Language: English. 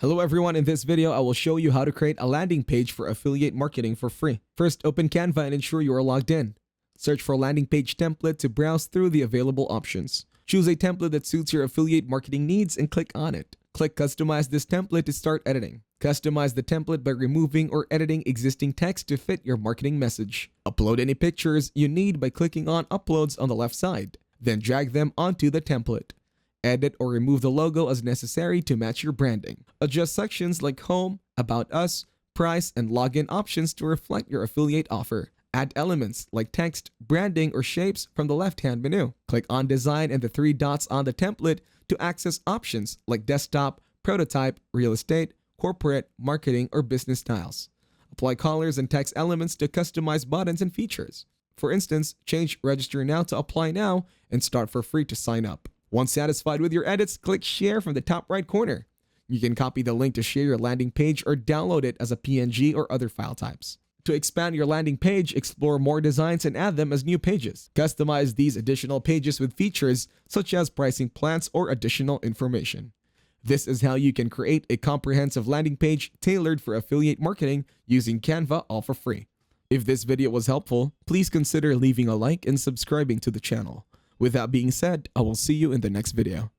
Hello everyone, in this video I will show you how to create a landing page for affiliate marketing for free. First, open Canva and ensure you are logged in. Search for landing page template to browse through the available options. Choose a template that suits your affiliate marketing needs and click on it. Click Customize this template to start editing. Customize the template by removing or editing existing text to fit your marketing message. Upload any pictures you need by clicking on Uploads on the left side. Then drag them onto the template. Edit or remove the logo as necessary to match your branding. Adjust sections like Home, About Us, Price, and Login options to reflect your affiliate offer. Add elements like text, branding, or shapes from the left-hand menu. Click on Design and the three dots on the template to access options like Desktop, Prototype, Real Estate, Corporate, Marketing, or Business styles. Apply colors and text elements to customize buttons and features. For instance, change Register Now to Apply Now and Start for Free to sign up. Once satisfied with your edits, click Share from the top right corner. You can copy the link to share your landing page or download it as a PNG or other file types. To expand your landing page, explore more designs and add them as new pages. Customize these additional pages with features such as pricing plans or additional information. This is how you can create a comprehensive landing page tailored for affiliate marketing using Canva, all for free. If this video was helpful, please consider leaving a like and subscribing to the channel. With that being said, I will see you in the next video.